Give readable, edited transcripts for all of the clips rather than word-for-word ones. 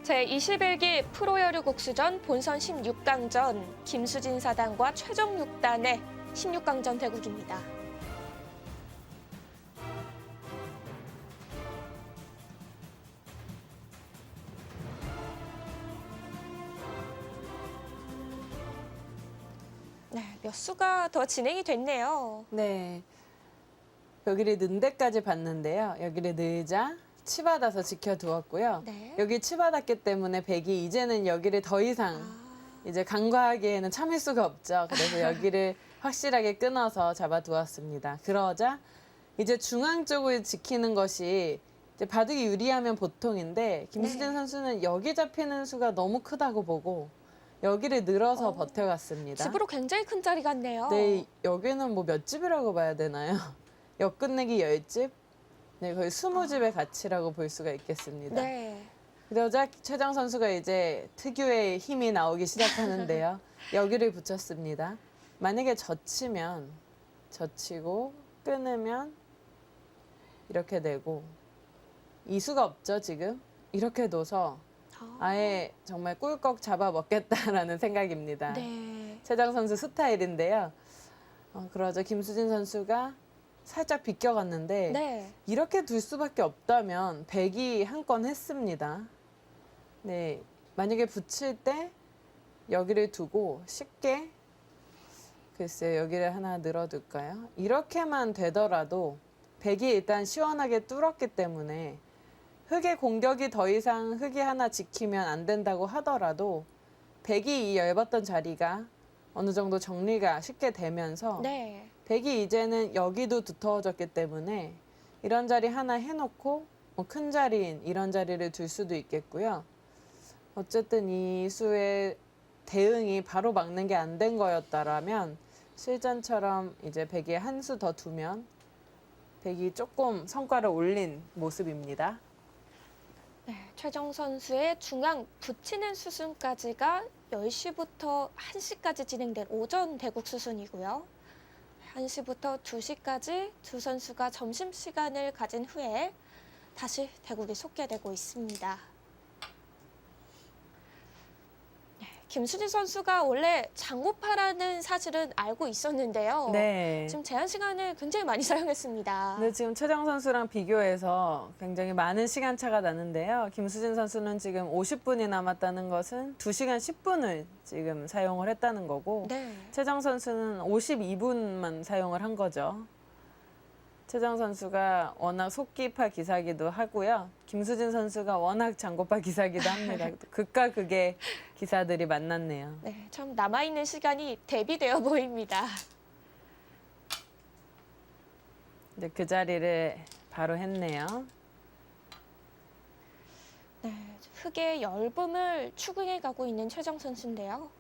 제21기 프로야구 국수전 본선 16강전 김수진 사단과 최정육 단의 16강전 대국입니다. 네, 몇 수가 더 진행이 됐네요. 네. 여기를 넣은 데까지 봤는데요. 여기를 넣자 치받아서 지켜두었고요. 네. 여기 치받았기 때문에 백이 이제는 여기를 더 이상 이제 간과하기에는 참을 수가 없죠. 그래서 여기를 확실하게 끊어서 잡아두었습니다. 그러자 이제 중앙 쪽을 지키는 것이 이제 바둑이 유리하면 보통인데 김수진 네. 선수는 여기 잡히는 수가 너무 크다고 보고 여기를 늘어서 버텨갔습니다. 집으로 굉장히 큰 자리 같네요. 네, 여기는 뭐 몇 집이라고 봐야 되나요? 역 끝내기 10집? 네, 거의 20집의 가치라고 볼 수가 있겠습니다. 네. 그러자 최정 선수가 이제 특유의 힘이 나오기 시작하는데요. 여기를 붙였습니다. 만약에 젖히면, 젖히고 끊으면 이렇게 되고 이수가 없죠, 지금? 이렇게 둬서 아예 정말 꿀꺽 잡아먹겠다라는 생각입니다. 네. 최정 선수 스타일인데요. 그러자 김수진 선수가 살짝 비껴갔는데 네. 이렇게 둘 수밖에 없다면 백이 한 건 했습니다. 네, 만약에 붙일 때 여기를 두고 쉽게 글쎄요, 여기를 하나 늘어둘까요? 이렇게만 되더라도 백이 일단 시원하게 뚫었기 때문에 흑의 공격이 더 이상 흑이 하나 지키면 안 된다고 하더라도 백이 이 얇았던 자리가 어느 정도 정리가 쉽게 되면서 네. 백이 이제는 여기도 두터워졌기 때문에 이런 자리 하나 해놓고 뭐 큰 자리인 이런 자리를 둘 수도 있겠고요. 어쨌든 이 수의 대응이 바로 막는 게 안 된 거였다라면 실전처럼 이제 백이 한 수 더 두면 백이 조금 성과를 올린 모습입니다. 네, 최정 선수의 중앙 붙이는 수순까지가 10시부터 1시까지 진행된 오전 대국 수순이고요. 1시부터 2시까지 두 선수가 점심시간을 가진 후에 다시 대국이 속개되고 있습니다. 네, 김수진 선수가 원래 장고파라는 사실은 알고 있었는데요. 네. 지금 제한 시간을 굉장히 많이 사용했습니다. 근데 지금 최정 선수랑 비교해서 굉장히 많은 시간차가 나는데요. 김수진 선수는 지금 50분이 남았다는 것은 2시간 10분을 지금 사용을 했다는 거고 네. 최정 선수는 52분만 사용을 한 거죠. 최정 선수가 워낙 속기파 기사기도 하고요. 김수진 선수가 워낙 장고파 기사기도 합니다. 극과 극의 기사들이 만났네요. 네, 참 남아있는 시간이 대비되어 보입니다. 이제 그 자리를 바로 했네요. 네, 흑의 열범을 추궁해 가고 있는 최정 선수인데요.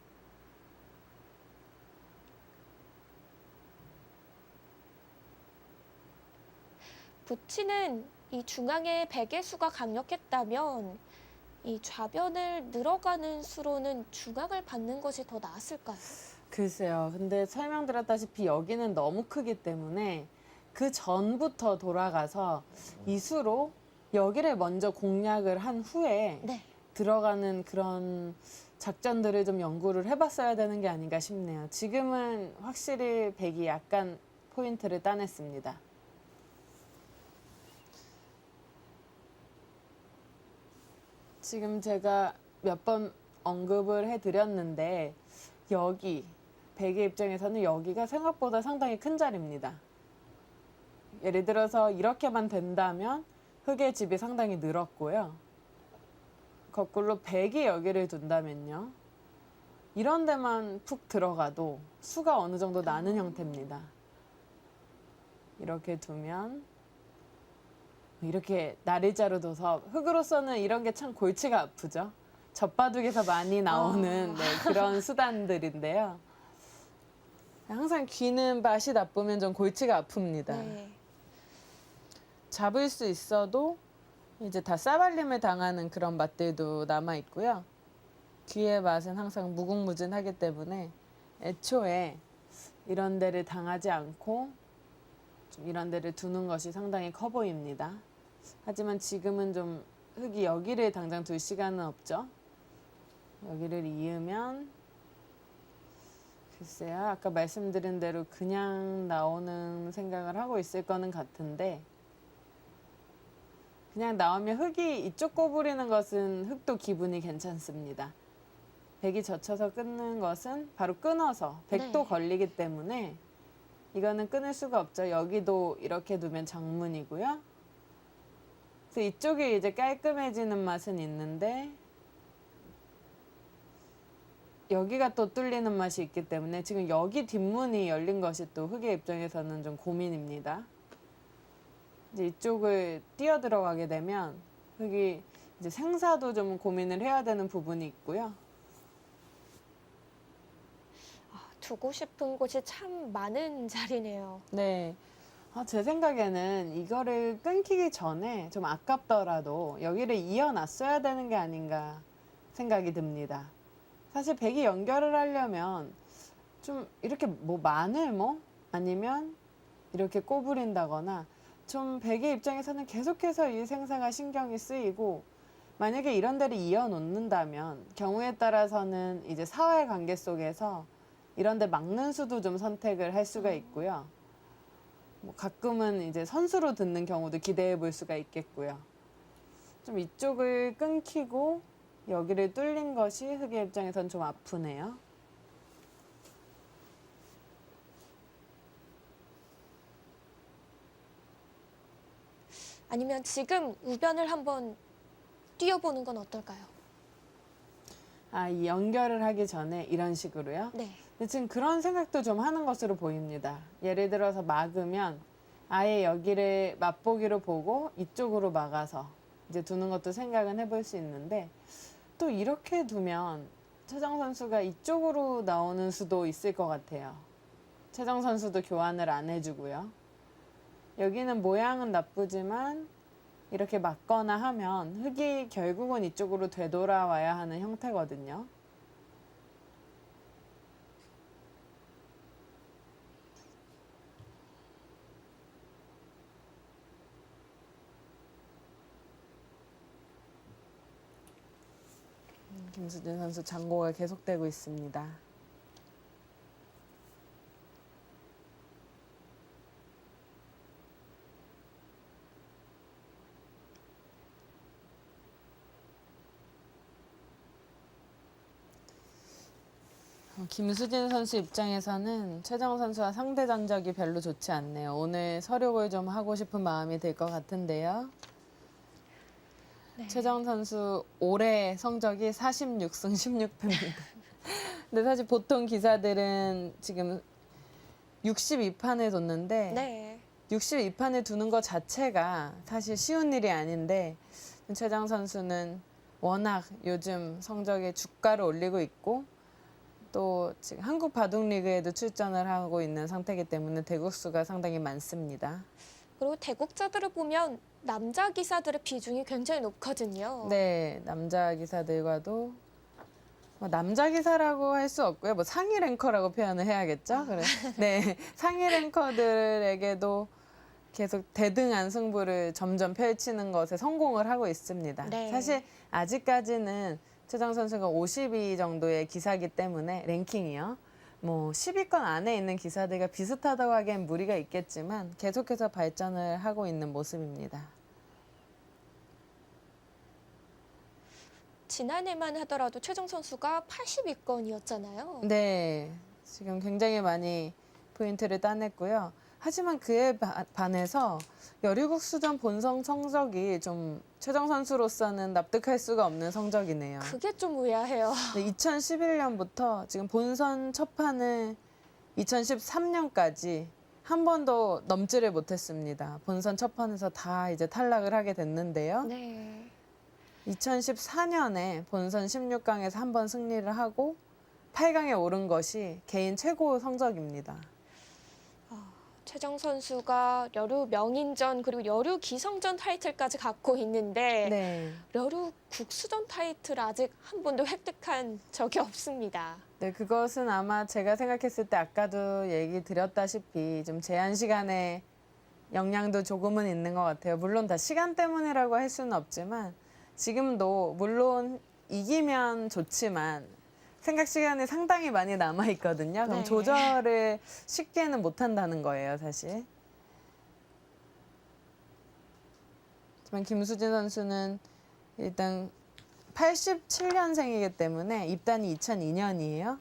붙이는 이 중앙의 백의 수가 강력했다면 이 좌변을 늘어가는 수로는 중앙을 받는 것이 더 나았을까요? 글쎄요. 근데 설명드렸다시피 여기는 너무 크기 때문에 그 전부터 돌아가서 이수로 여기를 먼저 공략을 한 후에 네. 들어가는 그런 작전들을 좀 연구를 해봤어야 되는 게 아닌가 싶네요. 지금은 확실히 백이 약간 포인트를 따냈습니다. 지금 제가 몇 번 언급을 해드렸는데 여기 백의 입장에서는 여기가 생각보다 상당히 큰 자리입니다. 예를 들어서 이렇게만 된다면 흑의 집이 상당히 늘었고요. 거꾸로 백이 여기를 둔다면요. 이런 데만 푹 들어가도 수가 어느 정도 나는 형태입니다. 이렇게 두면 이렇게 나리자로 둬서 흑으로서는 이런 게 참 골치가 아프죠. 젖바둑에서 많이 나오는 네, 그런 수단들인데요. 항상 귀는 맛이 나쁘면 좀 골치가 아픕니다. 네. 잡을 수 있어도 이제 다 싸발림을 당하는 그런 맛들도 남아 있고요. 귀의 맛은 항상 무궁무진하기 때문에 애초에 이런 데를 당하지 않고 좀 이런 데를 두는 것이 상당히 커 보입니다. 하지만 지금은 좀 흙이 여기를 당장 둘 시간은 없죠. 여기를 이으면 글쎄요. 아까 말씀드린 대로 그냥 나오는 생각을 하고 있을 거는 같은데 그냥 나오면 흙이 이쪽 꼬부리는 것은 흙도 기분이 괜찮습니다. 백이 젖혀서 끊는 것은 바로 끊어서 백도 네. 걸리기 때문에 이거는 끊을 수가 없죠. 여기도 이렇게 두면 정문이고요. 그래서 이쪽이 이제 깔끔해지는 맛은 있는데 여기가 또 뚫리는 맛이 있기 때문에 지금 여기 뒷문이 열린 것이 또 흙의 입장에서는 좀 고민입니다. 이제 이쪽을 뛰어 들어가게 되면 흙이 이제 생사도 좀 고민을 해야 되는 부분이 있고요. 두고 싶은 곳이 참 많은 자리네요. 네. 제 생각에는 이거를 끊기기 전에 좀 아깝더라도 여기를 이어놨어야 되는 게 아닌가 생각이 듭니다. 사실 백이 연결을 하려면 좀 이렇게 뭐 마늘 아니면 이렇게 꼬부린다거나 좀 백의 입장에서는 계속해서 이 생사가 신경이 쓰이고 만약에 이런 데를 이어놓는다면 경우에 따라서는 이제 사회 관계 속에서 이런 데 막는 수도 좀 선택을 할 수가 있고요. 뭐 가끔은 이제 선수로 듣는 경우도 기대해 볼 수가 있겠고요. 좀 이쪽을 끊기고 여기를 뚫린 것이 흙의 입장에선 좀 아프네요. 아니면 지금 우변을 한번 뛰어보는 건 어떨까요? 이 연결을 하기 전에 이런 식으로요? 네. 근데 지금 그런 생각도 좀 하는 것으로 보입니다. 예를 들어서 막으면 아예 여기를 맛보기로 보고 이쪽으로 막아서 이제 두는 것도 생각은 해볼 수 있는데 또 이렇게 두면 최정 선수가 이쪽으로 나오는 수도 있을 것 같아요. 최정 선수도 교환을 안 해주고요. 여기는 모양은 나쁘지만 이렇게 막거나 하면 흙이 결국은 이쪽으로 되돌아와야 하는 형태거든요. 김수진 선수 장고가 계속되고 있습니다. 김수진 선수 입장에서는 최정 선수와 상대 전적이 별로 좋지 않네요. 오늘 서력을 좀 하고 싶은 마음이 들 것 같은데요. 네. 최정 선수 올해 성적이 46승 16패입니다. 근데 사실 보통 기사들은 지금 62판을 뒀는데 네. 62판을 두는 것 자체가 사실 쉬운 일이 아닌데 최정 선수는 워낙 요즘 성적에 주가를 올리고 있고 또 지금 한국 바둑리그에도 출전을 하고 있는 상태이기 때문에 대국수가 상당히 많습니다. 그리고 대국자들을 보면 남자 기사들의 비중이 굉장히 높거든요. 네, 남자 기사들과도 남자 기사라고 할 수 없고요. 뭐 상위 랭커라고 표현을 해야겠죠. 그래. 네, 상위 랭커들에게도 계속 대등한 승부를 점점 펼치는 것에 성공을 하고 있습니다. 네. 사실 아직까지는 최정 선수가 50위 정도의 기사이기 때문에 랭킹이요. 뭐 10위권 안에 있는 기사들과 비슷하다고 하기엔 무리가 있겠지만 계속해서 발전을 하고 있는 모습입니다. 지난해만 하더라도 최정 선수가 80위권이었잖아요. 네, 지금 굉장히 많이 포인트를 따냈고요. 하지만 그에 반해서 여류국수전 본선 성적이 좀 최정 선수로서는 납득할 수가 없는 성적이네요. 그게 좀 의아해요. 2011년부터 지금 본선 첫 판을 2013년까지 한 번도 넘지를 못했습니다. 본선 첫 판에서 다 이제 탈락을 하게 됐는데요. 네. 2014년에 본선 16강에서 한 번 승리를 하고 8강에 오른 것이 개인 최고 성적입니다. 최정 선수가 여류 명인전 그리고 여류 기성전 타이틀까지 갖고 있는데 네. 여류 국수전 타이틀 아직 한 번도 획득한 적이 없습니다. 네, 그것은 아마 제가 생각했을 때 아까도 얘기 드렸다시피 좀 제한 시간에 영향도 조금은 있는 것 같아요. 물론 다 시간 때문이라고 할 수는 없지만 지금도 물론 이기면 좋지만 생각 시간이 상당히 많이 남아 있거든요. 그럼 네. 조절을 쉽게는 못 한다는 거예요, 사실. 하지만 김수진 선수는 일단 87년생이기 때문에 입단이 2002년이에요.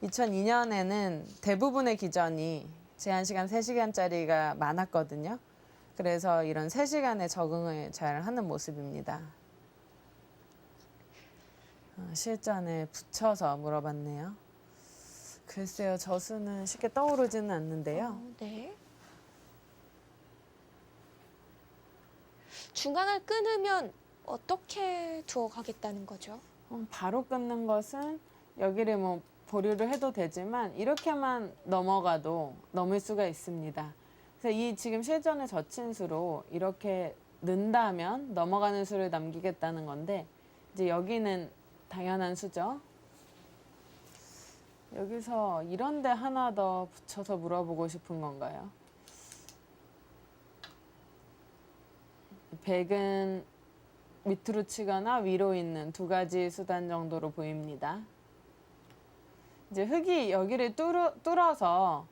2002년에는 대부분의 기전이 제한 시간 3시간짜리가 많았거든요. 그래서 이런 3시간에 적응을 잘 하는 모습입니다. 실전에 붙여서 물어봤네요. 글쎄요, 저수는 쉽게 떠오르지는 않는데요. 네. 중앙을 끊으면 어떻게 두어 가겠다는 거죠? 바로 끊는 것은 여기를 뭐 보류를 해도 되지만 이렇게만 넘어가도 넘을 수가 있습니다. 그래서 이 지금 실전에 젖힌 수로 이렇게 는다면 넘어가는 수를 남기겠다는 건데 이제 여기는 당연한 수죠. 여기서 이런데 하나 더 붙여서 물어보고 싶은 건가요? 백은 밑으로 치거나 위로 있는 두 가지 수단 정도로 보입니다. 이제 흙이 여기를 뚫어서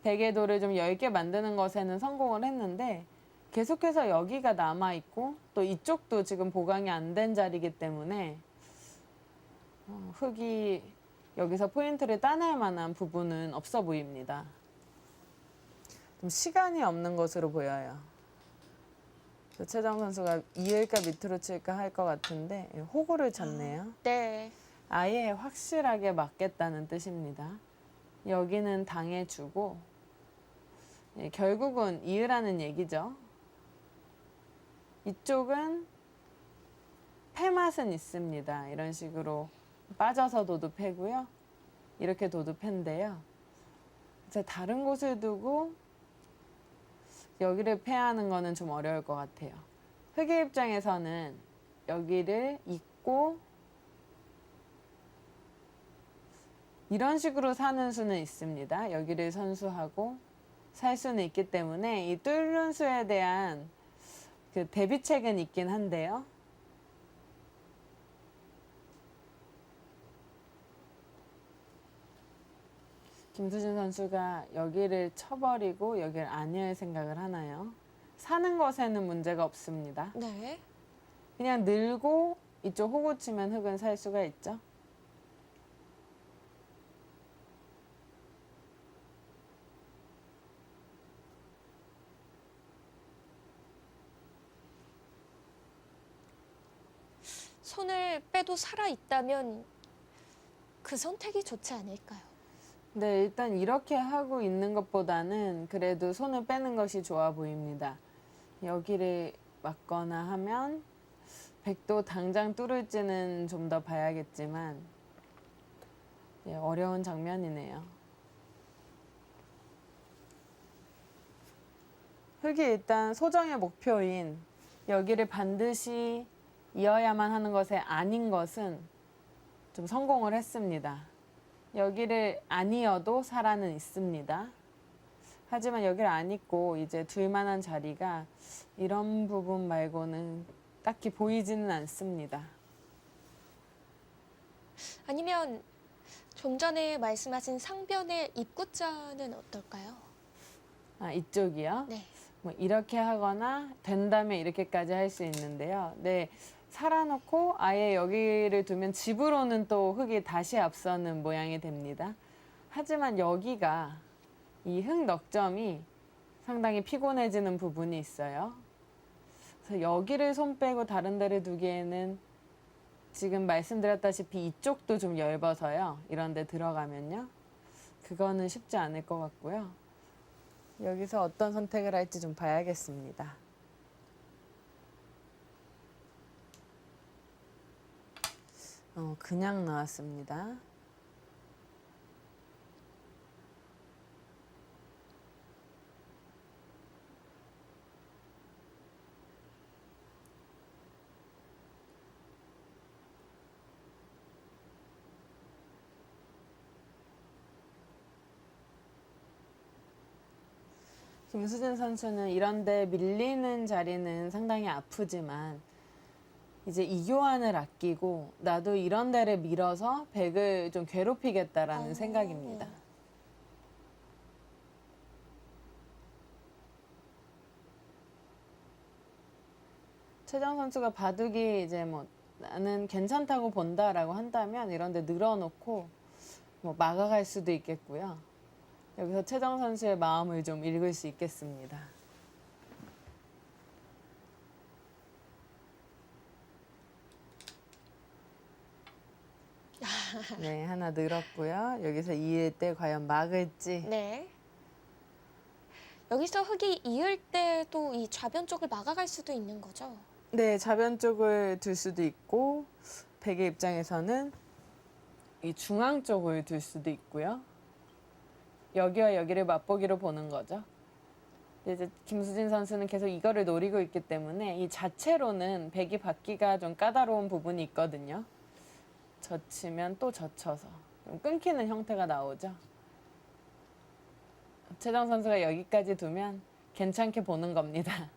백의 돌을 좀 얇게 만드는 것에는 성공을 했는데 계속해서 여기가 남아있고 또 이쪽도 지금 보강이 안 된 자리이기 때문에 흙이 여기서 포인트를 따낼 만한 부분은 없어 보입니다. 좀 시간이 없는 것으로 보여요. 최정 선수가 이을까 밑으로 칠까 할 것 같은데 호구를 쳤네요. 네. 아예 확실하게 맞겠다는 뜻입니다. 여기는 당해주고 결국은 이으라는 얘기죠. 이쪽은 패맛은 있습니다. 이런 식으로 빠져서 도도 패고요. 이렇게 도도 패인데요. 이제 다른 곳을 두고 여기를 패하는 거는 좀 어려울 것 같아요. 흑의 입장에서는 여기를 잇고 이런 식으로 사는 수는 있습니다. 여기를 선수하고 살 수는 있기 때문에 이 뚫는 수에 대한 그 대비책은 있긴 한데요. 김수진 선수가 여기를 쳐버리고 여기를 아니할 생각을 하나요? 사는 것에는 문제가 없습니다. 네. 그냥 늘고 이쪽 호구 치면 흙은 살 수가 있죠. 손을 빼도 살아 있다면 그 선택이 좋지 않을까요? 네, 일단 이렇게 하고 있는 것보다는 그래도 손을 빼는 것이 좋아 보입니다. 여기를 막거나 하면 백도 당장 뚫을지는 좀 더 봐야겠지만 어려운 장면이네요. 흙이 일단 소정의 목표인 여기를 반드시 이어야만 하는 것에 아닌 것은 좀 성공을 했습니다. 여기를 안 이어도 살아는 있습니다. 하지만 여기를 안 잇고 이제 둘만한 자리가 이런 부분 말고는 딱히 보이지는 않습니다. 아니면 좀 전에 말씀하신 상변의 입구자는 어떨까요? 아, 이쪽이요? 네. 뭐 이렇게 하거나 된다면 이렇게까지 할 수 있는데요. 네, 살아놓고 아예 여기를 두면 집으로는 또 흙이 다시 앞서는 모양이 됩니다. 하지만 여기가 이 흙 넉점이 상당히 피곤해지는 부분이 있어요. 그래서 여기를 손 빼고 다른 데를 두기에는 지금 말씀드렸다시피 이쪽도 좀 얇아서요. 이런 데 들어가면요. 그거는 쉽지 않을 것 같고요. 여기서 어떤 선택을 할지 좀 봐야겠습니다. 그냥 나왔습니다. 김수진 선수는 이런데 밀리는 자리는 상당히 아프지만 이제 이교환을 아끼고 나도 이런 데를 밀어서 백을 좀 괴롭히겠다라는 생각입니다. 최정 선수가 바둑이 이제 뭐 나는 괜찮다고 본다라고 한다면 이런 데 늘어놓고 뭐 막아갈 수도 있겠고요. 여기서 최정 선수의 마음을 좀 읽을 수 있겠습니다. 네, 하나 늘었고요. 여기서 이을 때 과연 막을지. 네. 여기서 흙이 이을 때도 이 좌변 쪽을 막아갈 수도 있는 거죠. 네, 좌변 쪽을 둘 수도 있고 백의 입장에서는 이 중앙 쪽을 둘 수도 있고요. 여기와 여기를 맛보기로 보는 거죠. 이제 김수진 선수는 계속 이거를 노리고 있기 때문에 이 자체로는 백이 받기가 좀 까다로운 부분이 있거든요. 젖히면 또 젖혀서 좀 끊기는 형태가 나오죠. 최정 선수가 여기까지 두면 괜찮게 보는 겁니다.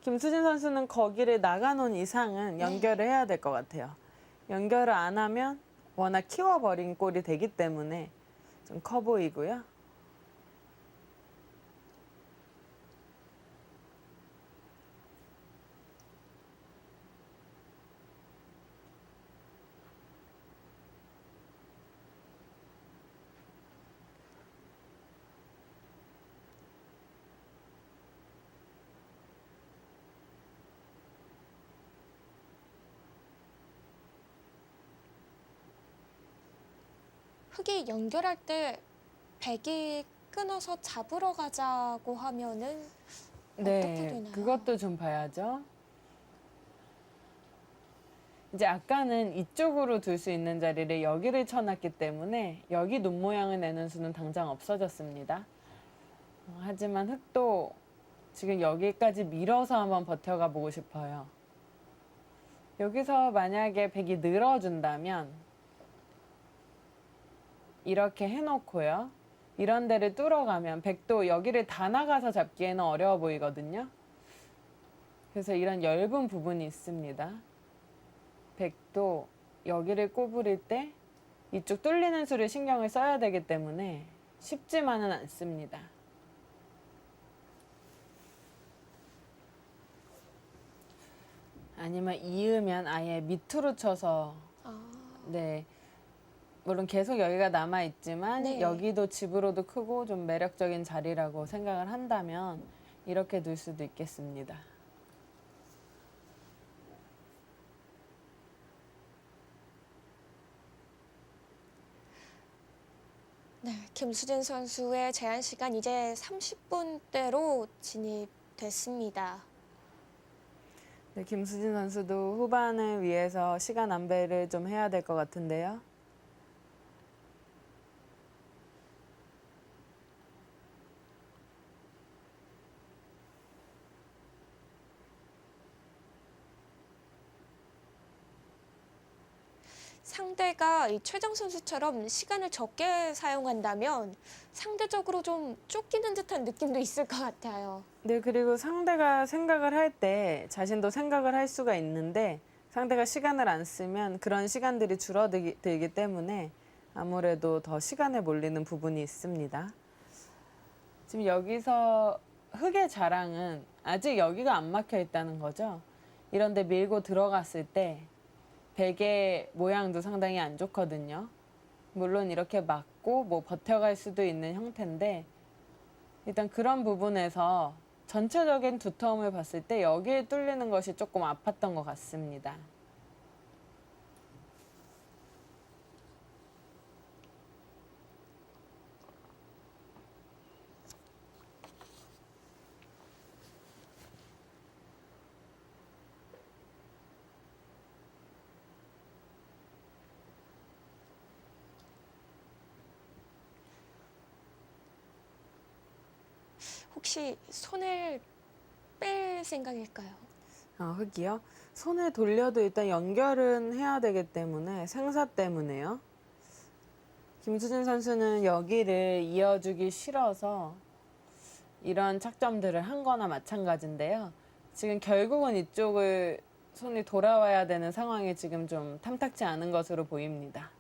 김수진 선수는 거기를 나가놓은 이상은 연결을 해야 될 것 같아요. 연결을 안 하면 워낙 키워버린 꼴이 되기 때문에 좀 커 보이고요. 흙이 연결할 때 백이 끊어서 잡으러 가자고 하면은 어떻게 되나요? 그것도 좀 봐야죠. 이제 아까는 이쪽으로 둘 수 있는 자리를 여기를 쳐놨기 때문에 여기 눈 모양을 내는 수는 당장 없어졌습니다. 하지만 흙도 지금 여기까지 밀어서 한번 버텨가 보고 싶어요. 여기서 만약에 백이 늘어준다면 이렇게 해놓고요. 이런 데를 뚫어가면 백도 여기를 다 나가서 잡기에는 어려워 보이거든요. 그래서 이런 엷은 부분이 있습니다. 백도 여기를 꼬부릴 때 이쪽 뚫리는 수를 신경을 써야 되기 때문에 쉽지만은 않습니다. 아니면 이으면 아예 밑으로 쳐서 네. 물론 계속 여기가 남아있지만 네. 여기도 집으로도 크고 좀 매력적인 자리라고 생각을 한다면 이렇게 둘 수도 있겠습니다. 네, 김수진 선수의 제한 시간 이제 30분대로 진입됐습니다. 네, 김수진 선수도 후반을 위해서 시간 안배를 좀 해야 될 것 같은데요. 상대가 이 최정 선수처럼 시간을 적게 사용한다면 상대적으로 좀 쫓기는 듯한 느낌도 있을 것 같아요. 네, 그리고 상대가 생각을 할 때 자신도 생각을 할 수가 있는데 상대가 시간을 안 쓰면 그런 시간들이 줄어들기 때문에 아무래도 더 시간에 몰리는 부분이 있습니다. 지금 여기서 흙의 자랑은 아직 여기가 안 막혀 있다는 거죠. 이런데 밀고 들어갔을 때 백의 모양도 상당히 안 좋거든요. 물론 이렇게 막고 뭐 버텨갈 수도 있는 형태인데 일단 그런 부분에서 전체적인 두터움을 봤을 때 여기에 뚫리는 것이 조금 아팠던 것 같습니다. 혹시 손을 뺄 생각일까요? 흙이요? 손을 돌려도 일단 연결은 해야 되기 때문에 생사 때문에요. 김수진 선수는 여기를 이어주기 싫어서 이런 착점들을 한 거나 마찬가지인데요. 지금 결국은 이쪽을 손이 돌아와야 되는 상황이 지금 좀 탐탁지 않은 것으로 보입니다.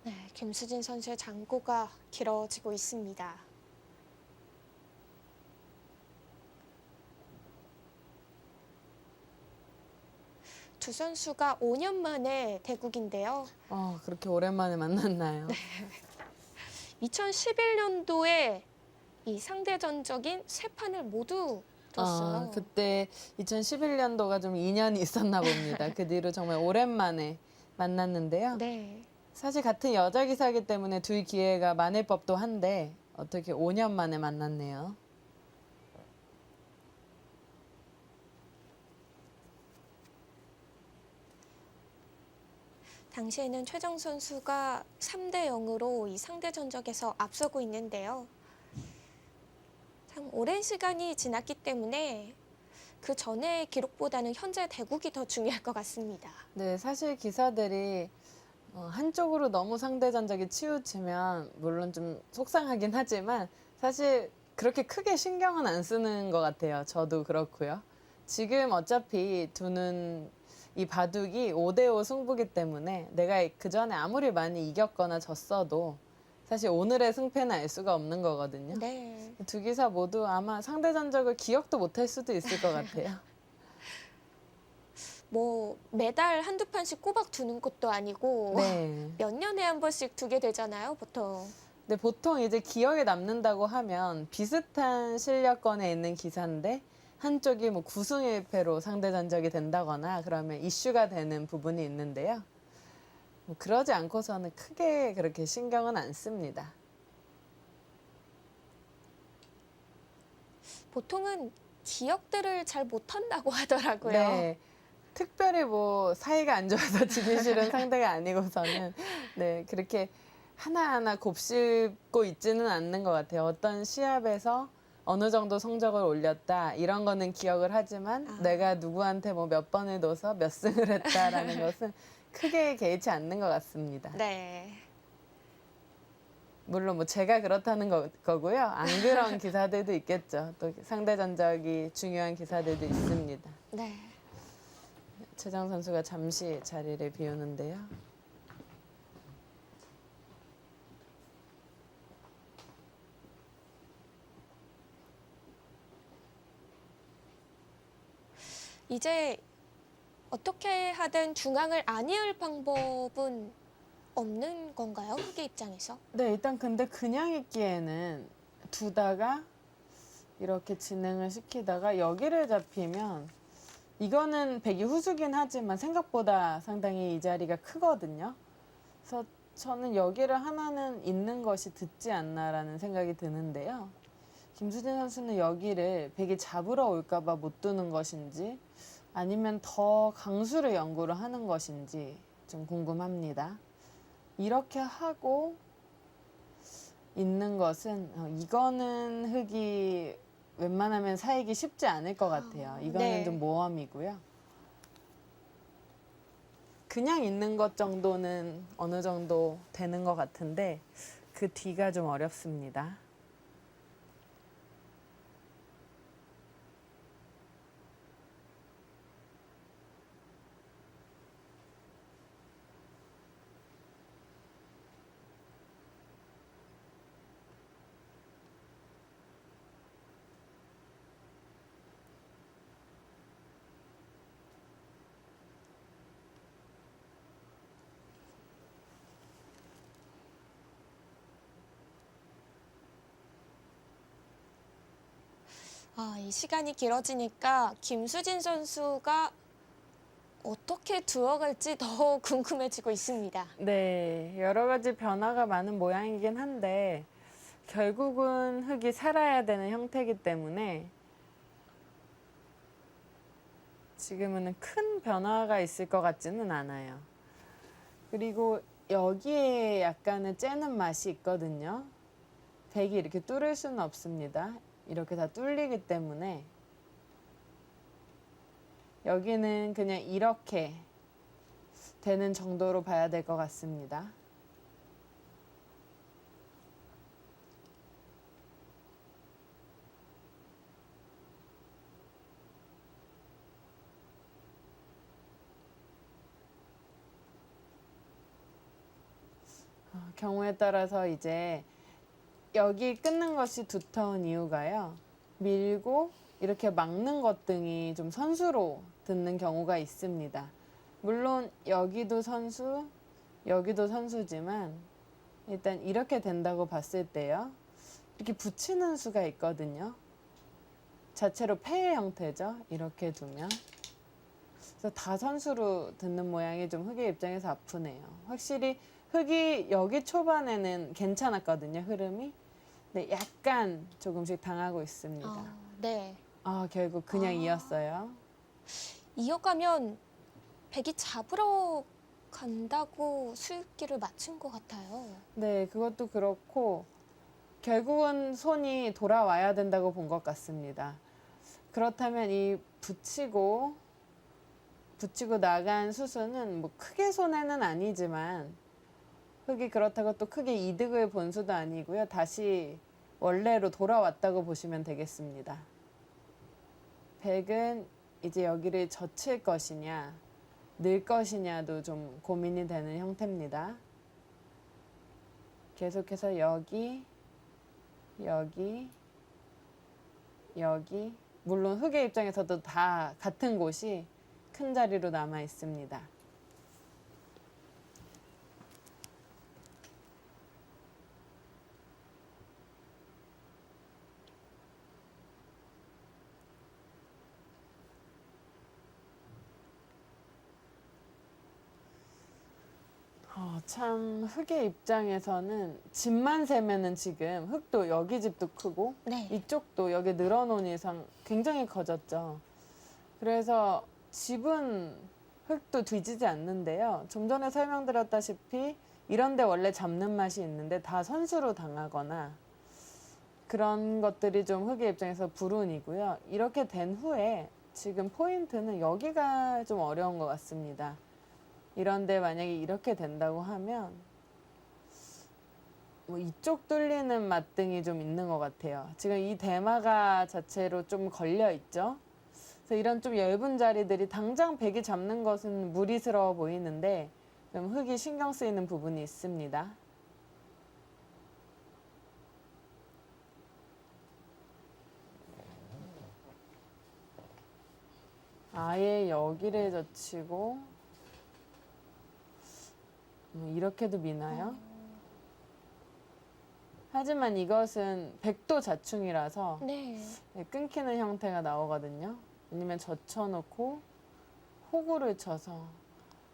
네, 김수진 선수의 장고가 길어지고 있습니다. 두 선수가 5년 만에 대국인데요. 그렇게 오랜만에 만났나요? 2011년도에 이 상대전적인 세 판을 모두 뒀어요. 그때 2011년도가 좀 인연이 있었나 봅니다. 그 뒤로 정말 오랜만에 만났는데요. 네. 사실 같은 여자 기사이기 때문에 둘 기회가 많을 법도 한데 어떻게 5년 만에 만났네요. 당시에는 최정 선수가 3대 0으로 이 상대 전적에서 앞서고 있는데요. 참 오랜 시간이 지났기 때문에 그 전의 기록보다는 현재 대국이 더 중요할 것 같습니다. 네, 사실 기사들이 한쪽으로 너무 상대 전적이 치우치면 물론 좀 속상하긴 하지만 사실 그렇게 크게 신경은 안 쓰는 것 같아요. 저도 그렇고요. 지금 어차피 두는 이 바둑이 5대5 승부기 때문에 내가 그 전에 아무리 많이 이겼거나 졌어도 사실 오늘의 승패는 알 수가 없는 거거든요. 네. 두 기사 모두 아마 상대 전적을 기억도 못할 수도 있을 것 같아요. 뭐 매달 한두 판씩 꼬박 두는 것도 아니고 네. 몇 년에 한 번씩 두게 되잖아요, 보통. 근데 보통 이제 기억에 남는다고 하면 비슷한 실력권에 있는 기사인데 한쪽이 뭐 9승 1패로 상대 전적이 된다거나 그러면 이슈가 되는 부분이 있는데요. 뭐 그러지 않고서는 크게 그렇게 신경은 안 씁니다. 보통은 기억들을 잘 못한다고 하더라고요. 네. 특별히 뭐 사이가 안 좋아서 지기 싫은 상대가 아니고서는 네, 그렇게 하나하나 곱씹고 있지는 않는 것 같아요. 어떤 시합에서 어느 정도 성적을 올렸다 이런 거는 기억을 하지만 내가 누구한테 뭐 몇 번을 둬서 몇 승을 했다라는 것은 크게 개의치 않는 것 같습니다. 네. 물론 뭐 제가 그렇다는 거고요. 안 그런 기사들도 있겠죠. 또 상대 전적이 중요한 기사들도 있습니다. 네. 최정 선수가 잠시 자리를 비우는데요. 이제 어떻게 하든 중앙을 안 이을 방법은 없는 건가요? 흑의 입장에서? 네, 일단 근데 그냥 있기에는 두다가 이렇게 진행을 시키다가 여기를 잡히면 이거는 백이 후수긴 하지만 생각보다 상당히 이 자리가 크거든요. 그래서 저는 여기를 하나는 있는 것이 듣지 않나라는 생각이 드는데요. 김수진 선수는 여기를 백이 잡으러 올까봐 못 두는 것인지 아니면 더 강수를 연구를 하는 것인지 좀 궁금합니다. 이렇게 하고 있는 것은 이거는 흙이 웬만하면 사이기 쉽지 않을 것 같아요. 이거는 네. 좀 모험이고요. 그냥 있는 것 정도는 어느 정도 되는 것 같은데 그 뒤가 좀 어렵습니다. 이 시간이 길어지니까 김수진 선수가 어떻게 두어갈지 더 궁금해지고 있습니다. 네, 여러 가지 변화가 많은 모양이긴 한데 결국은 흙이 살아야 되는 형태이기 때문에 지금은 큰 변화가 있을 것 같지는 않아요. 그리고 여기에 약간의 째는 맛이 있거든요. 백이 이렇게 뚫을 수는 없습니다. 이렇게 다 뚫리기 때문에 여기는 그냥 이렇게 되는 정도로 봐야 될 것 같습니다. 경우에 따라서 이제 여기 끊는 것이 두터운 이유가요. 밀고 이렇게 막는 것 등이 좀 선수로 듣는 경우가 있습니다. 물론 여기도 선수, 여기도 선수지만 일단 이렇게 된다고 봤을 때요. 이렇게 붙이는 수가 있거든요. 자체로 폐의 형태죠. 이렇게 두면. 그래서 다 선수로 듣는 모양이 좀 흙의 입장에서 아프네요. 확실히 흙이 여기 초반에는 괜찮았거든요. 흐름이. 네, 약간 조금씩 당하고 있습니다. 네. 결국 그냥 이었어요. 이어가면 백이 잡으러 간다고 수익기를 맞춘 것 같아요. 네, 그것도 그렇고 결국은 손이 돌아와야 된다고 본 것 같습니다. 그렇다면 이 붙이고 나간 수수는 뭐 크게 손해는 아니지만 흙이 그렇다고 또 크게 이득을 본 수도 아니고요. 다시 원래로 돌아왔다고 보시면 되겠습니다. 백은 이제 여기를 젖힐 것이냐 늘 것이냐도 좀 고민이 되는 형태입니다. 계속해서 여기 물론 흙의 입장에서도 다 같은 곳이 큰 자리로 남아 있습니다. 참 흙의 입장에서는 집만 세면은 지금 흙도 여기 집도 크고 네. 이쪽도 여기 늘어놓은 이상 굉장히 커졌죠. 그래서 집은 흙도 뒤지지 않는데요. 좀 전에 설명드렸다시피 이런데 원래 잡는 맛이 있는데 다 선수로 당하거나 그런 것들이 좀 흙의 입장에서 불운이고요. 이렇게 된 후에 지금 포인트는 여기가 좀 어려운 것 같습니다. 이런데 만약에 이렇게 된다고 하면 뭐 이쪽 뚫리는 맛등이 좀 있는 것 같아요. 지금 이 대마가 자체로 좀 걸려 있죠. 그래서 이런 좀 엷은 자리들이 당장 백이 잡는 것은 무리스러워 보이는데 좀 흙이 신경 쓰이는 부분이 있습니다. 아예 여기를 젖히고 이렇게도 미나요? 하지만 이것은 백도 자충이라서 네. 끊기는 형태가 나오거든요. 아니면 젖혀놓고 호구를 쳐서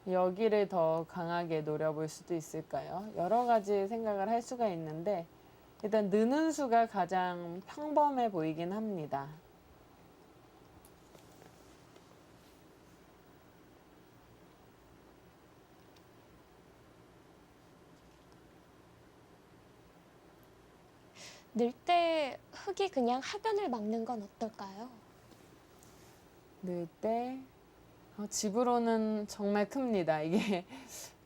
여기를 더 강하게 노려볼 수도 있을까요? 여러 가지 생각을 할 수가 있는데 일단 느는 수가 가장 평범해 보이긴 합니다. 늘 때 흙이 그냥 하변을 막는 건 어떨까요? 넣을 때 집으로는 정말 큽니다. 이게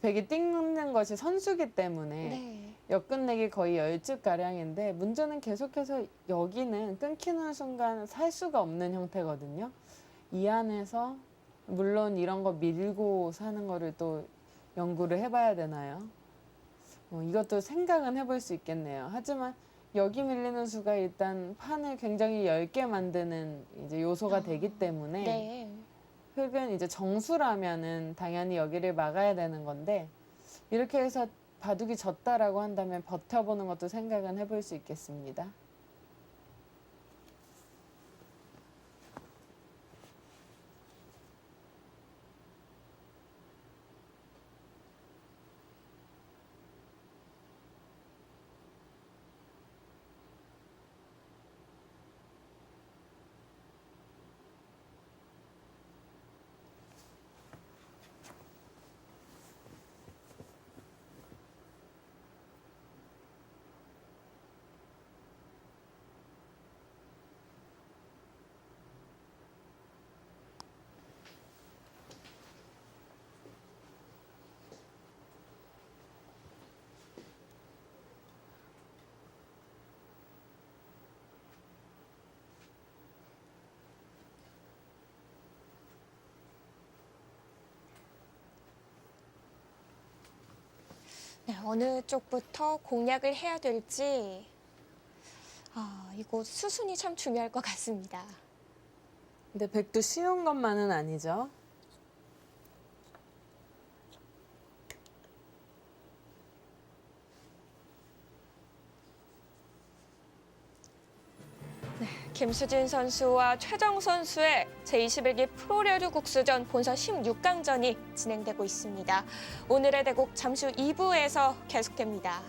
백이 띵는 것이 선수기 때문에 네. 역끝내기 거의 10집 가량인데 문제는 계속해서 여기는 끊기는 순간 살 수가 없는 형태거든요. 이 안에서 물론 이런 거 밀고 사는 거를 또 연구를 해봐야 되나요? 이것도 생각은 해볼 수 있겠네요. 하지만 여기 밀리는 수가 일단 판을 굉장히 얇게 만드는 이제 요소가 되기 때문에 네. 흙은 이제 정수라면은 당연히 여기를 막아야 되는 건데 이렇게 해서 바둑이 졌다라고 한다면 버텨보는 것도 생각은 해볼 수 있겠습니다. 네, 어느 쪽부터 공략을 해야 될지 이거 수순이 참 중요할 것 같습니다. 근데 백도 쉬운 것만은 아니죠. 김수진 선수와 최정 선수의 제21기 프로레드 국수전 본선 16강전이 진행되고 있습니다. 오늘의 대국 잠시 후 2부에서 계속됩니다.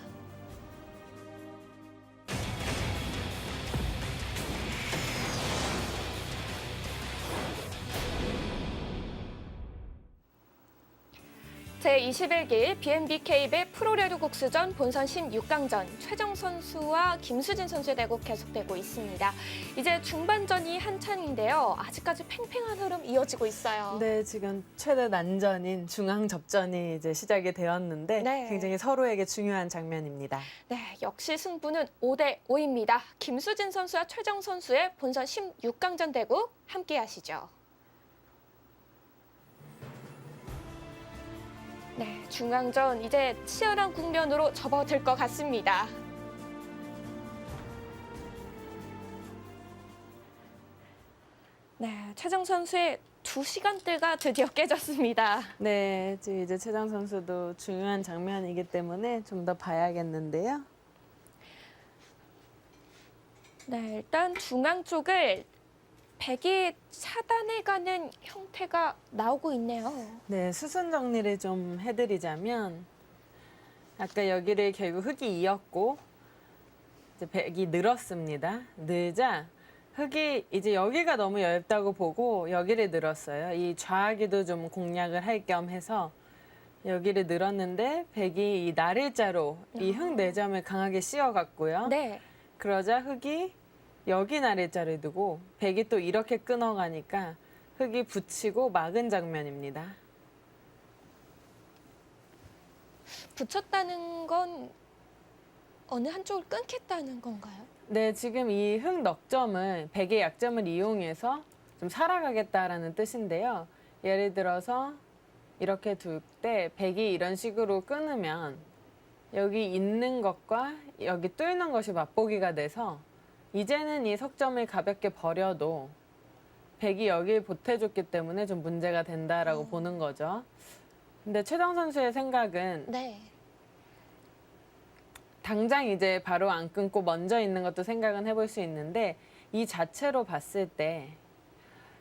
제21기 BNBK배 프로레드 국수전 본선 16강전 최정 선수와 김수진 선수의 대국 계속되고 있습니다. 이제 중반전이 한창인데요. 아직까지 팽팽한 흐름 이어지고 있어요. 네, 지금 최대 난전인 중앙 접전이 이제 시작이 되었는데 네. 굉장히 서로에게 중요한 장면입니다. 네, 역시 승부는 5대 5입니다. 김수진 선수와 최정 선수의 본선 16강전 대국 함께 하시죠. 네, 중앙전 이제 치열한 국면으로 접어들 것 같습니다. 네, 최정 선수의 2시간대가 드디어 깨졌습니다. 네, 지금 이제 최정 선수도 중요한 장면이기 때문에 좀 더 봐야겠는데요. 네, 일단 중앙 쪽을 백이 차단해가는 형태가 나오고 있네요. 네, 수순 정리를 좀 해드리자면 아까 여기를 결국 흙이 이었고 이제 백이 늘었습니다. 늘자 흙이 이제 여기가 너무 얇다고 보고 여기를 늘었어요. 이 좌하기도 좀 공략을 할 겸 해서 여기를 늘었는데 백이 이 날일자로 이 흙 네 점을 강하게 씌워갔고요. 네, 그러자 흙이 여기 날일자를 두고 백이 또 이렇게 끊어가니까 흙이 붙이고 막은 장면입니다. 붙였다는 건 어느 한쪽을 끊겠다는 건가요? 네, 지금 이 흙 넉점을 백의 약점을 이용해서 좀 살아가겠다라는 뜻인데요. 예를 들어서 이렇게 둘 때 백이 이런 식으로 끊으면 여기 있는 것과 여기 뚫는 것이 맞보기가 돼서 이제는 이 석점을 가볍게 버려도 백이 여길 보태줬기 때문에 좀 문제가 된다라고 보는 거죠. 근데 최정 선수의 생각은 네, 당장 이제 바로 안 끊고 먼저 있는 것도 생각은 해볼 수 있는데 이 자체로 봤을 때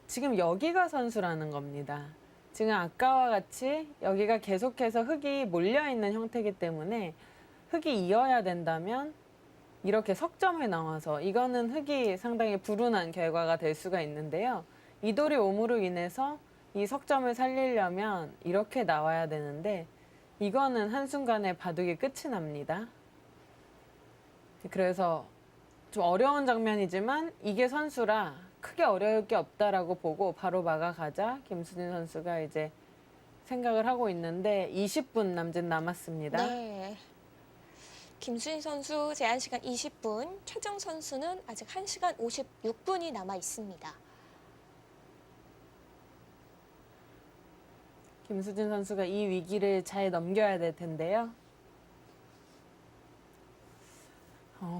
지금 여기가 선수라는 겁니다. 지금 아까와 같이 여기가 계속해서 흙이 몰려있는 형태이기 때문에 흙이 이어야 된다면 이렇게 석점에 나와서 이거는 흙이 상당히 불운한 결과가 될 수가 있는데요. 이돌이 오므로 인해서 이 석점을 살리려면 이렇게 나와야 되는데 이거는 한순간에 바둑이 끝이 납니다. 그래서 좀 어려운 장면이지만 이게 선수라 크게 어려울 게 없다라고 보고 바로 막아가자 김수진 선수가 이제 생각을 하고 있는데 20분 남짓 남았습니다. 네. 김수인 선수 제한 시간 20분, 최정 선수는 아직 1시간 56분이 남아 있습니다. 김수진 선수가 이 위기를 잘 넘겨야 될 텐데요.